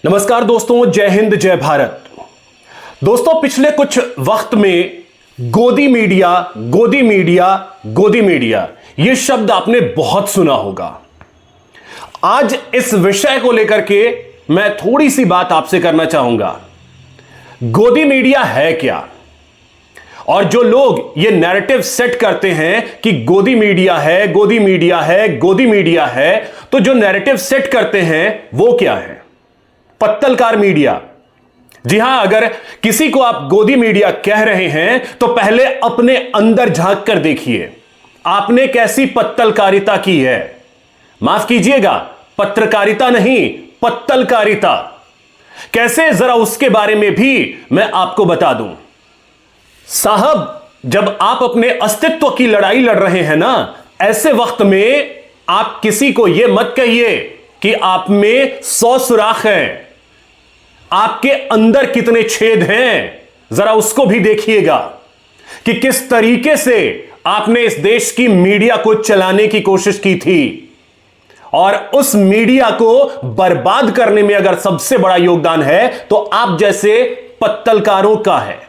नमस्कार दोस्तों, जय हिंद जय भारत। दोस्तों, पिछले कुछ वक्त में गोदी मीडिया गोदी मीडिया गोदी मीडिया यह शब्द आपने बहुत सुना होगा। आज इस विषय को लेकर के मैं थोड़ी सी बात आपसे करना चाहूंगा। गोदी मीडिया है क्या? और जो लोग ये नैरेटिव सेट करते हैं कि गोदी मीडिया है, गोदी मीडिया है, गोदी मीडिया है, तो जो नैरेटिव सेट करते हैं वो क्या है? पत्तलकार मीडिया। जी हां, अगर किसी को आप गोदी मीडिया कह रहे हैं तो पहले अपने अंदर झांक कर देखिए, आपने कैसी पत्तलकारिता की है। माफ कीजिएगा, पत्रकारिता नहीं, पत्तलकारिता कैसे, जरा उसके बारे में भी मैं आपको बता दूं। साहब, जब आप अपने अस्तित्व की लड़ाई लड़ रहे हैं ना, ऐसे वक्त में आप किसी को यह मत कहिए कि आप में 100 सुराख हैं। आपके अंदर कितने छेद हैं, जरा उसको भी देखिएगा कि किस तरीके से आपने इस देश की मीडिया को चलाने की कोशिश की थी। और उस मीडिया को बर्बाद करने में अगर सबसे बड़ा योगदान है तो आप जैसे पत्तलकारों का है।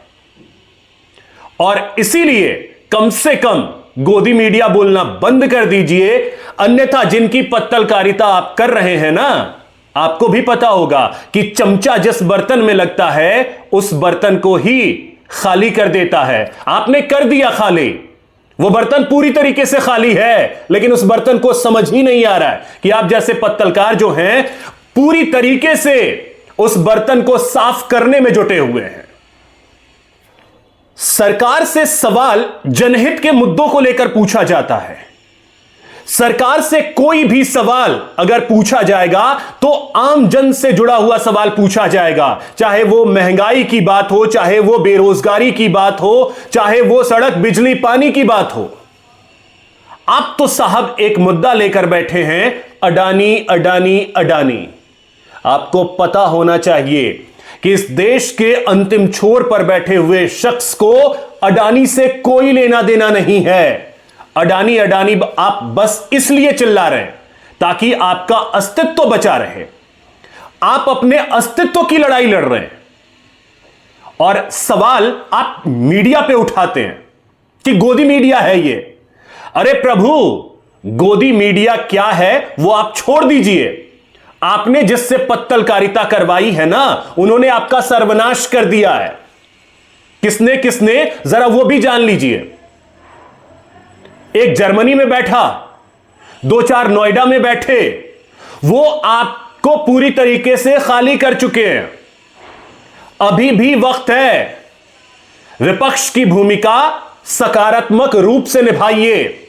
और इसीलिए कम से कम गोदी मीडिया बोलना बंद कर दीजिए, अन्यथा जिनकी पत्तलकारिता आप कर रहे हैं ना, आपको भी पता होगा कि चमचा जिस बर्तन में लगता है उस बर्तन को ही खाली कर देता है। आपने कर दिया खाली, वो बर्तन पूरी तरीके से खाली है, लेकिन उस बर्तन को समझ ही नहीं आ रहा है कि आप जैसे पत्तलकार जो हैं पूरी तरीके से उस बर्तन को साफ करने में जुटे हुए हैं। सरकार से सवाल जनहित के मुद्दों को लेकर पूछा जाता है। सरकार से कोई भी सवाल अगर पूछा जाएगा तो आम जन से जुड़ा हुआ सवाल पूछा जाएगा, चाहे वो महंगाई की बात हो, चाहे वो बेरोजगारी की बात हो, चाहे वो सड़क बिजली पानी की बात हो। आप तो साहब एक मुद्दा लेकर बैठे हैं, अडानी अडानी अडानी। आपको पता होना चाहिए कि इस देश के अंतिम छोर पर बैठे हुए शख्स को अडानी से कोई लेना देना नहीं है। अडानी अडानी आप बस इसलिए चिल्ला रहे हैं ताकि आपका अस्तित्व बचा रहे। आप अपने अस्तित्व की लड़ाई लड़ रहे हैं और सवाल आप मीडिया पे उठाते हैं कि गोदी मीडिया है ये। अरे प्रभु, गोदी मीडिया क्या है वो आप छोड़ दीजिए। आपने जिससे पत्तलकारिता करवाई है ना, उन्होंने आपका सर्वनाश कर दिया है। किसने किसने, जरा वो भी जान लीजिए। एक जर्मनी में बैठा, 2-4 नोएडा में बैठे, वो आपको पूरी तरीके से खाली कर चुके हैं। अभी भी वक्त है, विपक्ष की भूमिका सकारात्मक रूप से निभाइए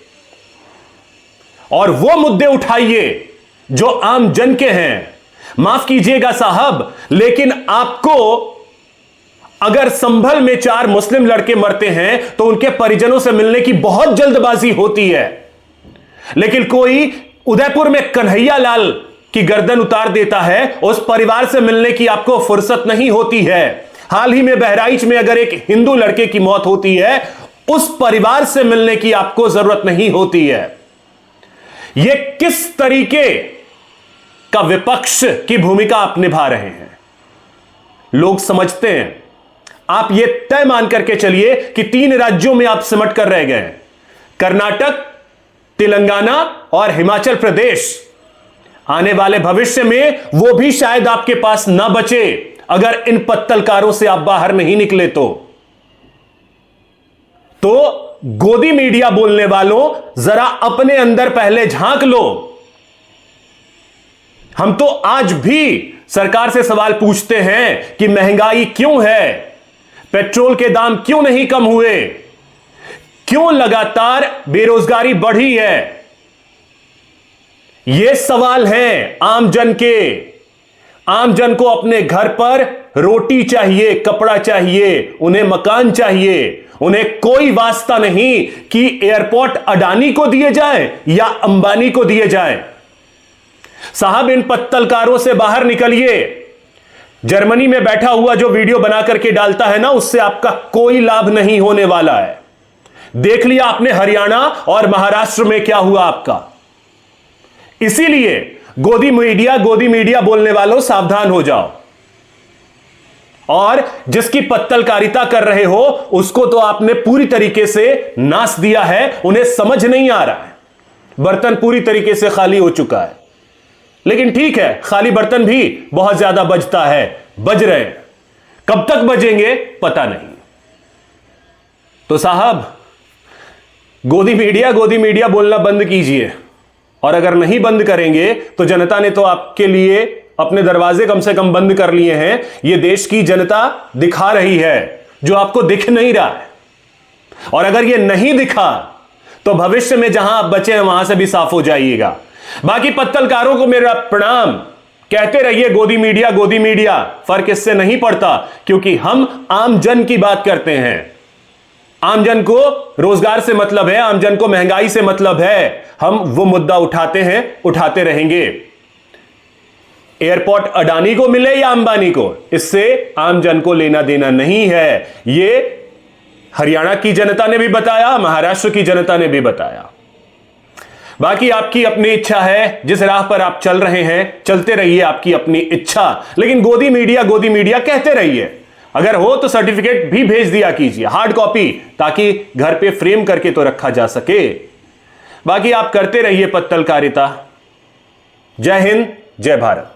और वो मुद्दे उठाइए जो आम जन के हैं। माफ कीजिएगा साहब, लेकिन आपको अगर संभल में 4 मुस्लिम लड़के मरते हैं तो उनके परिजनों से मिलने की बहुत जल्दबाजी होती है, लेकिन कोई उदयपुर में कन्हैया लाल की गर्दन उतार देता है, उस परिवार से मिलने की आपको फुर्सत नहीं होती है। हाल ही में बहराइच में अगर एक हिंदू लड़के की मौत होती है, उस परिवार से मिलने की आपको जरूरत नहीं होती है। यह किस तरीके का विपक्ष की भूमिका आप निभा रहे हैं? लोग समझते हैं। आप ये तय मान करके चलिए कि 3 राज्यों में आप सिमट कर रह गए, कर्नाटक, तेलंगाना और हिमाचल प्रदेश। आने वाले भविष्य में वो भी शायद आपके पास ना बचे अगर इन पत्तलकारों से आप बाहर नहीं निकले तो गोदी मीडिया बोलने वालों, जरा अपने अंदर पहले झांक लो। हम तो आज भी सरकार से सवाल पूछते हैं कि महंगाई क्यों है, पेट्रोल के दाम क्यों नहीं कम हुए, क्यों लगातार बेरोजगारी बढ़ी है। ये सवाल हैं आम जन के। आम जन को अपने घर पर रोटी चाहिए, कपड़ा चाहिए, उन्हें मकान चाहिए। उन्हें कोई वास्ता नहीं कि एयरपोर्ट अडानी को दिए जाए या अंबानी को दिए जाए। साहब, इन पत्तलकारों से बाहर निकलिए। जर्मनी में बैठा हुआ जो वीडियो बना करके डालता है ना, उससे आपका कोई लाभ नहीं होने वाला है। देख लिया आपने हरियाणा और महाराष्ट्र में क्या हुआ आपका। इसीलिए गोदी मीडिया बोलने वालों सावधान हो जाओ। और जिसकी पत्तलकारिता कर रहे हो उसको तो आपने पूरी तरीके से नाश दिया है, उन्हें समझ नहीं आ रहा है। बर्तन पूरी तरीके से खाली हो चुका है। लेकिन ठीक है, खाली बर्तन भी बहुत ज्यादा बजता है, बज रहे हैं, कब तक बजेंगे पता नहीं। तो साहब, गोदी मीडिया बोलना बंद कीजिए। और अगर नहीं बंद करेंगे तो जनता ने तो आपके लिए अपने दरवाजे कम से कम बंद कर लिए हैं। यह देश की जनता दिखा रही है जो आपको दिख नहीं रहा है। और अगर यह नहीं दिखा तो भविष्य में जहां आप बचे हैं वहां से भी साफ हो जाइएगा। बाकी पत्तलकारों को मेरा प्रणाम। कहते रहिए गोदी मीडिया, फर्क इससे नहीं पड़ता, क्योंकि हम आम जन की बात करते हैं। आम जन को रोजगार से मतलब है, आम जन को महंगाई से मतलब है। हम वो मुद्दा उठाते हैं, उठाते रहेंगे। एयरपोर्ट अडानी को मिले या अंबानी को, इससे आम जन को लेना देना नहीं है। ये हरियाणा की जनता ने भी बताया, महाराष्ट्र की जनता ने भी बताया। बाकी आपकी अपनी इच्छा है, जिस राह पर आप चल रहे हैं चलते रहिए, आपकी अपनी इच्छा। लेकिन गोदी मीडिया कहते रहिए। अगर हो तो सर्टिफिकेट भी भेज दिया कीजिए, हार्ड कॉपी, ताकि घर पे फ्रेम करके तो रखा जा सके। बाकी आप करते रहिए पत्तलकारिता। जय हिंद, जय भारत।